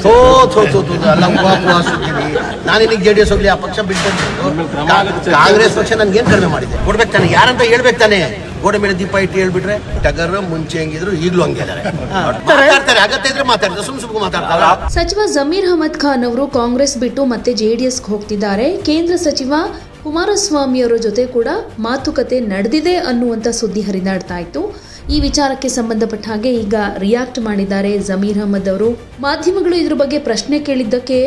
ಥೋ ಥೋ ಥೋ ಥೋ ಅಲ್ಲ ಸುತ್ತೀನಿ ನಾನಿಲ್ಲಿ JDS ಹೋಗ್ಲಿ ಆ ಪಕ್ಷ ಬಿಟ್ಟು ಕಾಂಗ್ರೆಸ್ ಪಕ್ಷ ನನ್ಗೆ ಏನು ಕಡಿಮೆ ಮಾಡಿದೆ ಕೊಡ್ಬೇಕು ತಾನೆ ಯಾರಂತ ಹೇಳ್ಬೇಕು ತಾನೆ ಗೋಡೆ ಮೇಲೆ ದೀಪ ಇಟ್ಟು ಹೇಳ್ಬಿಟ್ರೆ ಟಗರ್ ಮುಂಚೆ ಹೆಂಗಿದ್ರು ಈಗಲೂ ಹಂಗೆ ಇದ್ದಾರೆ ಮಾತಾಡ್ತಾರೆ ಅಗತ್ಯ ಇದ್ರೆ ಮಾತಾಡ್ತಾರೆ ಸುಮ್ಮನೆ ಮಾತಾಡ್ತಾರೆ. ಸಚಿವ ಜಮೀರ್ ಅಹಮದ್ ಖಾನ್ ಅವರು ಕಾಂಗ್ರೆಸ್ ಬಿಟ್ಟು ಮತ್ತೆ JDSಗೆ ಹೋಗ್ತಿದ್ದಾರೆ. ಕೇಂದ್ರ ಸಚಿವ ಕುಮಾರಸ್ವಾಮಿ ಅವರ ಜೊತೆ ಕೂಡ ಮಾತುಕತೆ ನಡೆದಿದೆ ಅನ್ನುವಂಥ ಸುದ್ದಿ ಹರಿದಾಡ್ತಾ ಇತ್ತು. ಈ ವಿಚಾರಕ್ಕೆ ಸಂಬಂಧಪಟ್ಟ ಹಾಗೆ ಈಗ ರಿಯಾಕ್ಟ್ ಮಾಡಿದ್ದಾರೆ ಜಮೀರ್ ಅಹಮದ್ ಅವರು. ಮಾಧ್ಯಮಗಳು ಇದ್ರ ಬಗ್ಗೆ ಪ್ರಶ್ನೆ ಕೇಳಿದ್ದಕ್ಕೆ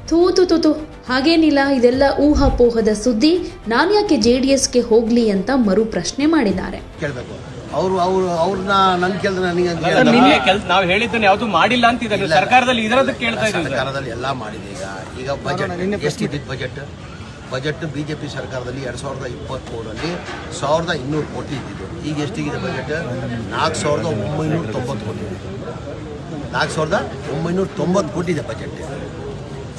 ತೂತು ಹಾಗೇನಿಲ್ಲ, ಇದೆಲ್ಲ ಊಹಾಪೋಹದ ಸುದ್ದಿ, ನಾನು ಯಾಕೆ JDSಗೆ ಹೋಗ್ಲಿ ಅಂತ ಮರು ಪ್ರಶ್ನೆ ಮಾಡಿದ್ದಾರೆ. ಕೇಳಬೇಕು ಅವ್ರನ್ನ ನನ್ ಕೇಳಿದ್ರೆ ನಾವು ಹೇಳಿದ್ದನ್ನು ಯಾವುದು ಮಾಡಿಲ್ಲ ಅಂತಿದ್ದಾರೆ ಸರ್ಕಾರದಲ್ಲಿ. ಇದರದ್ದು ಕೇಳ್ತಾ ಇದ್ದೀವಿ. ಸರ್ಕಾರದಲ್ಲಿ ಎಲ್ಲ ಮಾಡಿದೆ. ಈಗ ಬಜೆಟ್ ಎಷ್ಟಿದ್ದು ಬಜೆಟ್ ಬಿಜೆಪಿ ಸರ್ಕಾರದಲ್ಲಿ 2023ರಲ್ಲಿ 1200 ಕೋಟಿ ಇದ್ದಿದ್ದು. ಈಗ ಎಷ್ಟಿಗಿದೆ ಬಜೆಟ್? 4990 ಕೋಟಿ. 4990 ಕೋಟಿ ಇದೆ ಬಜೆಟ್.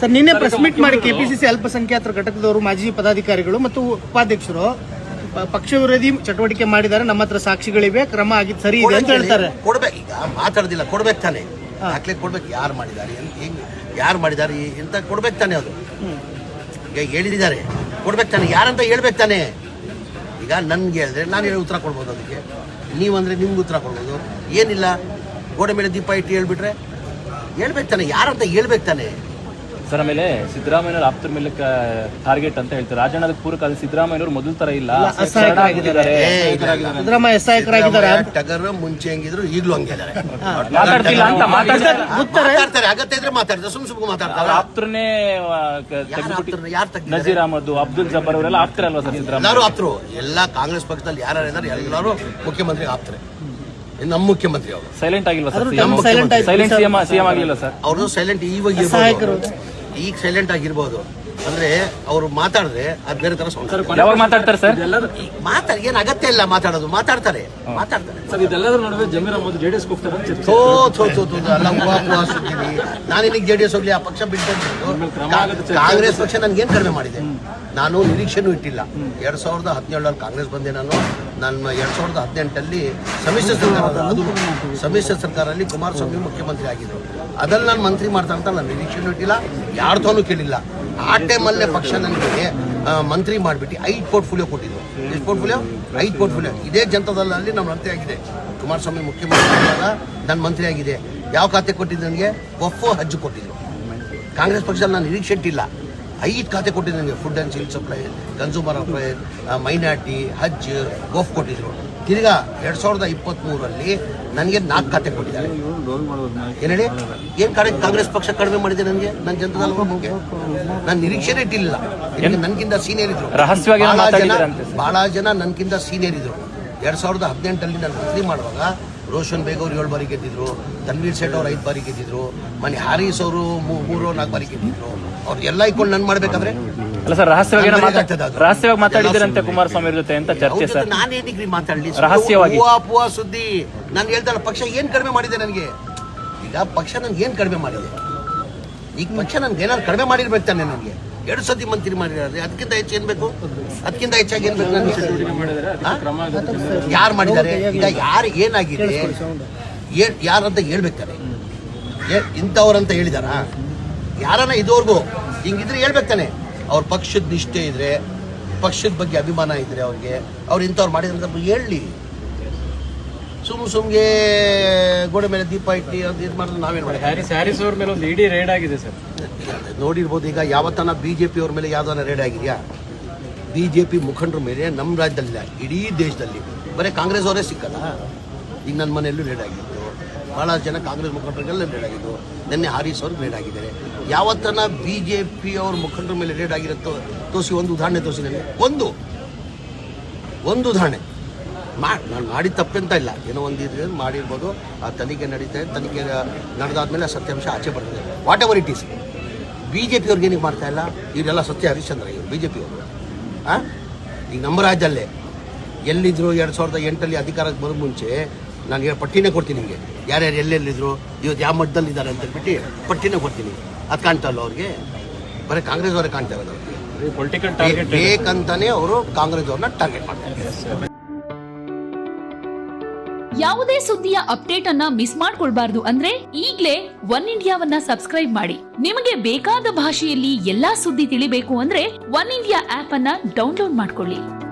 ಸರ್, ನಿನ್ನೆ ಪ್ರೆಸ್ ಮೀಟ್ ಮಾಡಿ ಕೆಪಿಸಿಸಿ ಅಲ್ಪಸಂಖ್ಯಾತರ ಘಟಕದವರು, ಮಾಜಿ ಪದಾಧಿಕಾರಿಗಳು ಮತ್ತು ಉಪಾಧ್ಯಕ್ಷರು ಪಕ್ಷ ವಿರೋಧಿ ಚಟುವಟಿಕೆ ಮಾಡಿದ್ದಾರೆ, ನಮ್ಮ ಹತ್ರ ಸಾಕ್ಷಿಗಳಿವೆ, ಕ್ರಮ ಆಗಿದ್ದು ಸರಿ ಇದೆ ಅಂತ ಹೇಳ್ತಾರೆ. ಕೊಡ್ಬೇಕು, ಈಗ ಮಾತಾಡೋದಿಲ್ಲ, ಕೊಡ್ಬೇಕು ತಾನೆ, ದಾಖಲೆ ಕೊಡ್ಬೇಕು. ಯಾರು ಮಾಡಿದ್ದಾರೆ ಅಂತ ಕೊಡ್ಬೇಕು ತಾನೆ. ಅದು ಈಗ ಹೇಳಿದ್ದಾರೆ, ಕೊಡ್ಬೇಕು ತಾನೆ, ಯಾರಂತ ಹೇಳ್ಬೇಕು ತಾನೆ. ಈಗ ನನ್ಗೆ ಹೇಳಿದ್ರೆ ನಾನು ಹೇಳಿ ಉತ್ತರ ಕೊಡ್ಬೋದು, ಅದಕ್ಕೆ ನೀವಂದ್ರೆ ನಿಮ್ಗೆ ಉತ್ತರ ಕೊಡ್ಬೋದು. ಏನಿಲ್ಲ, ಗೋಡೆ ಮೇಲೆ ದೀಪ ಇಟ್ಟು ಹೇಳ್ಬಿಟ್ರೆ ಹೇಳ್ಬೇಕು ತಾನೆ, ಯಾರಂತ ಹೇಳ್ಬೇಕು ತಾನೆ. ಸರ್, ಆಮೇಲೆ ಸಿದ್ದರಾಮಯ್ಯವ್ರ ಆಪ್ತರ ಮೇಲೆ ಟಾರ್ಗೆಟ್ ಅಂತ ಹೇಳ್ತಾರೆ. ರಾಜಣ್ಣದಕ್ಕೆ ಪೂರಕ ಸಿದ್ದರಾಮಯ್ಯವ್ರು ಮೊದಲ ತರ ಇಲ್ಲ, ಸಿದ್ದರಾಮಯ್ಯ ಸಹಾಯಕರಾಗಿದ್ದಾರೆ. ಟಗರ್ ಮುಂಚೆ ಹೆಂಗಿದ್ರು ಈಗಲೂ ಹಂಗೆ ಇದ್ದಾರೆ. ಮಾತಾಡ್ತಾರೆ, ಅಗತ್ಯ ಇದ್ರೆ ಮಾತಾಡ್ತಾರೆ, ಸುಮ್ಮನೆ ಮಾತಾಡ್ತಾರೆ. ಆಪ್ತರನ್ನೇ ನಜೀರ್ ಅಹಮದ್, ಅಬ್ದುಲ್ ಜಬ್ಬಾರ್ ಅವರೆಲ್ಲ ಆಪ್ತರ ಅಲ್ವಾ ಸರ್? ಸಿದ್ದರಾಮಯ್ಯ ಎಲ್ಲರೂ ಆಪ್ತರು. ಎಲ್ಲ ಕಾಂಗ್ರೆಸ್ ಪಕ್ಷದಲ್ಲಿ ಯಾರು ಇದ್ದಾರೆ ಎಲ್ಲರೂ ಮುಖ್ಯಮಂತ್ರಿ ಆಪ್ತಾರೆ. ನಮ್ಮ ಮುಖ್ಯಮಂತ್ರಿ ಅವರು ಸೈಲೆಂಟ್ ಆಗಿಲ್ವಾ ಸರ್? ಸೈಲೆಂಟ್ ಸಿಎಂ ಆಗಿಲ್ಲ ಸರ್? ಅವ್ರದ್ದು ಸೈಲೆಂಟ್ ಈಗ ಸೈಲೆಂಟ್ ಆಗಿರ್ಬೋದು. ಅಂದ್ರೆ ಅವ್ರು ಮಾತಾಡಿದ್ರೆ ಅದ್ ಬೇರೆ ತರ ಯಾವಾಗ ಮಾತಾಡ್ತಾರೆ ಸರ್? ಏನ್ ಅಗತ್ಯ ಇಲ್ಲ ಮಾತಾಡೋದು, ಮಾತಾಡ್ತಾರೆ. ಸರ್, ಇದೆಲ್ಲದರ ನಡುವೆ ಜಮೀರ್ ಅಹಮದ್ JDS ಹೋಗ್ತಾರೆ ಅಲ್ಲ ಸುತ್ತೀನಿ ನಾನಿಲ್ಲಿ JDS ಹೋಗ್ಲಿ ಆ ಪಕ್ಷ ಬಿಟ್ಟು ಕಾಂಗ್ರೆಸ್ ಪಕ್ಷ ನನ್ಗೆ ಏನ್ ಕಡಿಮೆ ಮಾಡಿದೆ? ನಾನು ನಿರೀಕ್ಷೆನೂ ಇಟ್ಟಿಲ್ಲ. 2017 ಕಾಂಗ್ರೆಸ್ ಬಂದೆ. ನನ್ನ 2018 ಸಮ್ಮಿಶ್ರ ಸರ್ಕಾರದಲ್ಲಿ ಕುಮಾರಸ್ವಾಮಿ ಮುಖ್ಯಮಂತ್ರಿ ಆಗಿದ್ರು. ಅದ್ರಲ್ಲಿ ನಾನು ಮಂತ್ರಿ ಮಾಡ್ತಾ ಅಂತ ನಾನು ನಿರೀಕ್ಷೆನೂ ಇಟ್ಟಿಲ್ಲ, ಯಾರ್ದೂ ಕೇಳಿಲ್ಲ. ಆ ಟೈಮಲ್ಲೇ ಪಕ್ಷ ನನಗೆ ಮಂತ್ರಿ ಮಾಡಿಬಿಟ್ಟು 5 ಪೋರ್ಟ್ಫೋಲಿಯೋ ಕೊಟ್ಟಿದ್ರು. ಎಷ್ಟು ಪೋರ್ಟ್ಫೋಲಿಯೋ? 5 ಪೋರ್ಟ್ಫೋಲಿಯೋ. ಇದೇ ಜನತಾದಳಲ್ಲಿ ನಮ್ಮ ಮಂತ್ರಿ ಆಗಿದೆ. ಕುಮಾರಸ್ವಾಮಿ ಮುಖ್ಯಮಂತ್ರಿ ಆದಾಗ ನನ್ನ ಮಂತ್ರಿ ಆಗಿದೆ. ಯಾವ ಖಾತೆ ಕೊಟ್ಟಿದ್ದು ನನಗೆ? ವಫ್, ಹಜ್ ಕೊಟ್ಟಿದ್ರು. ಕಾಂಗ್ರೆಸ್ ಪಕ್ಷದಲ್ಲಿ ನಾನು ನಿರೀಕ್ಷೆ ಇಟ್ಟಿಲ್ಲ. 5 ಖಾತೆ ಕೊಟ್ಟಿದ್ದು ನನಗೆ. Food and civil supply, consumer affair, minority, Haj, ವಫ್ ಕೊಟ್ಟಿದ್ರು. ತಿರ್ಗಾ 2023ರಲ್ಲಿ ನನಗೆ 4 ಖಾತೆ ಕೊಟ್ಟಿದ್ದಾರೆ. ಏನ್ ಹೇಳಿ, ಏನ್ ಕಾಂಗ್ರೆಸ್ ಪಕ್ಷ ಕಡಿಮೆ ಮಾಡಿದೆ ನನಗೆ? ನನ್ನ ಜನತಾದಳ ಬಗ್ಗೆ ನಾನು ನಿರೀಕ್ಷೆನೇ ಇಟ್ಟಿಲ್ಲ. ನನ್ಗಿಂತ ಸೀನಿಯರ್ ಇದ್ರು ಬಹಳ ಜನ, ನನ್ಗಿಂತ ಸೀನಿಯರ್ ಇದ್ರು. 2018 ನಾನು ಮಂತ್ರಿ ಮಾಡುವಾಗ ರೋಷನ್ ಬೇಗ್ ಅವರು 7 ಬಾರಿ ಗೆದ್ದಿದ್ರು, ತನ್ವೀರ್ ಸೇಠ್ ಅವರು 5 ಬಾರಿ ಗೆದ್ದಿದ್ರು, ಮನೆ ಹಾರೀಸ್ ಅವರು 3-4 ಬಾರಿ ಗೆದ್ದಿದ್ರು. ಅವ್ರಿಗೆಲ್ಲ ಇಟ್ಕೊಂಡು ನನ್ ಮಾಡ್ಬೇಕಾದ್ರೆ ಅಲ್ಲ ಸರ್, ರಹಸ್ಯವಾಗಿ ಮಾತಾಡಿದ್ರಂತೆ ಕುಮಾರಸ್ವಾಮಿ ಜೊತೆ ಅಂತ ಚರ್ಚೆ ಸರ್. ನಾನೇ ಡಿಗ್ರಿ ಮಾತಾಡಲಿ, ರಹಸ್ಯವಾಗಿ ಸುದ್ದಿ. ನಾನು ಹೇಳ್ತಾರ ಪಕ್ಷ ಏನ್ ಕಡಿಮೆ ಮಾಡಿದೆ ನನಗೆ? ಈಗ ಪಕ್ಷ ನನ್ಗೆ ಏನ್ ಕಡಿಮೆ ಮಾಡಿದೆ? ಈಗ ಪಕ್ಷ ನನ್ಗೆ ಏನಾದ್ರು ಕಡಿಮೆ ಮಾಡಿರ್ಬೇಕು ತಾನೆ. ನನಗೆ 2 ಸತಿ ಮಂತ್ರಿ ಮಾಡಿದ್ದಾರೆ, ಅದಕ್ಕಿಂತ ಹೆಚ್ಚು ಏನ್ ಬೇಕು? ಅದಕ್ಕಿಂತ ಹೆಚ್ಚಾಗಿ ಏನ್ ಬೇಕು? ಯಾರು ಮಾಡಿದ್ದಾರೆ? ಈಗ ಯಾರು ಏನಾಗಿದೆ ಯಾರಂತ ಹೇಳ್ಬೇಕಾರೆ? ಇಂಥವ್ರಂತ ಹೇಳಿದಾರ? ಯಾರನ್ನ ಇದುವರೆಗೂ ಹಿಂಗಿದ್ರೆ ಹೇಳ್ಬೇಕಾನೆ. ಅವ್ರ ಪಕ್ಷದ ನಿಷ್ಠೆ ಇದ್ರೆ, ಪಕ್ಷದ ಬಗ್ಗೆ ಅಭಿಮಾನ ಇದ್ರೆ ಅವ್ರಿಗೆ, ಅವ್ರು ಇಂಥವ್ರು ಮಾಡಿದ್ರೆ ಹೇಳಿ. ಸುಮ್ಗೆ ಗೋಡೆ ಮೇಲೆ ದೀಪ ಇಟ್ಟು ಅದು ಇದು ಮಾಡಿದ್ರೆ ನಾವೇನು ಮಾಡಿ? ಹ್ಯಾರಿಸ್ ಅವ್ರ ಮೇಲೆ ಒಂದು ಇಡೀ ರೇಡ್ ಆಗಿದೆ ಸರ್, ನೋಡಿರ್ಬೋದು. ಈಗ ಯಾವತ್ತನ BJP ಅವ್ರ ಮೇಲೆ ಯಾವ್ದಾನ ರೇಡ್ ಆಗಿದೆಯಾ? BJP ಮುಖಂಡರ ಮೇಲೆ ನಮ್ಮ ರಾಜ್ಯದಲ್ಲಿಲ್ಲ, ಇಡೀ ದೇಶದಲ್ಲಿ ಬರೀ ಕಾಂಗ್ರೆಸ್ ಅವರೇ ಸಿಕ್ಕಲ್ಲ. ಈಗ ನನ್ನ ಮನೆಯಲ್ಲೂ ರೇಡ್ ಆಗಿತ್ತು, ಬಹಳ ಜನ ಕಾಂಗ್ರೆಸ್ ಮುಖಂಡರಿಗೆಲ್ಲ ರೇಡ್ ಆಗಿದ್ದು. ನಿನ್ನೆ ಹಾರೀಸ್ ಅವ್ರಿಗೆ ರೇಡ್ ಆಗಿದ್ದಾರೆ. ಯಾವತ್ತನ BJP ಅವ್ರ ಮುಖಂಡರ ಮೇಲೆ ರೇಡ್ ಆಗಿರುತ್ತೋ ತೋರಿಸಿ, ಒಂದು ಉದಾಹರಣೆ ತೋರಿಸಿ ನನಗೆ. ಒಂದು ಉದಾಹರಣೆ. ನಾನು ಮಾಡಿದ ತಪ್ಪೆಂತ ಇಲ್ಲ, ಏನೋ ಒಂದು ಮಾಡಿರ್ಬೋದು. ಆ ತನಿಖೆ ನಡೀತಾ ಇದೆ, ತನಿಖೆ ನಡೆದಾದ್ಮೇಲೆ ಸತ್ಯಾಂಶ ಆಚೆ ಬರ್ತದೆ. What ever it is. BJP ಅವ್ರಿಗೆ ಏನಕ್ಕೆ ಮಾಡ್ತಾ ಇಲ್ಲ? ಇವರೆಲ್ಲ ಸತ್ಯ ಹರಿಶ್ಚಂದ್ರ ಇವರು BJP ಅವರು. ಈಗ ನಮ್ಮ ರಾಜ್ಯದಲ್ಲೇ ಎಲ್ಲಿದ್ರು 2008 ಅಧಿಕಾರಕ್ಕೆ ಬರೋ ಮುಂಚೆ ನಾನು ಪಟ್ಟಿನೇ ಕೊಡ್ತೀನಿ ನಿಮಗೆ, ಯಾರ್ಯಾರು ಎಲ್ಲೆಲ್ಲಿದ್ರು, ಇವತ್ತು ಯಾವ ಮಟ್ಟದಲ್ಲಿದ್ದಾರೆ ಅಂತ ಹೇಳ್ಬಿಟ್ಟು ಪಟ್ಟಿನೇ ಕೊಡ್ತೀನಿ. ಅದು ಕಾಣ್ತಲ್ಲ ಅವ್ರಿಗೆ? ಬರೀ ಕಾಂಗ್ರೆಸ್ ಅವರೇ ಕಾಣ್ತಾ ಇರೋದು. ಪೊಲಿಟಿಕಲ್ ಟಾರ್ಗೆಟ್ ಬೇಕಂತಾನೆ ಅವರು ಕಾಂಗ್ರೆಸ್ ಅವ್ರನ್ನ ಟಾರ್ಗೆಟ್ ಮಾಡ್ತಾರೆ. ಯಾವುದೇ ಸುದ್ದಿಯ ಅಪ್ಡೇಟ್ ಅನ್ನ ಮಿಸ್ ಮಾಡ್ಕೊಳ್ಬಾರ್ದು ಅಂದ್ರೆ ಈಗ್ಲೇ ಒನ್ ಇಂಡಿಯಾವನ್ನ ಸಬ್ಸ್ಕ್ರೈಬ್ ಮಾಡಿ. ನಿಮಗೆ ಬೇಕಾದ ಭಾಷೆಯಲ್ಲಿ ಎಲ್ಲಾ ಸುದ್ದಿ ತಿಳಿಬೇಕು ಅಂದ್ರೆ ಒನ್ ಇಂಡಿಯಾ ಆಪ್ ಅನ್ನ ಡೌನ್ಲೋಡ್ ಮಾಡ್ಕೊಳ್ಳಿ.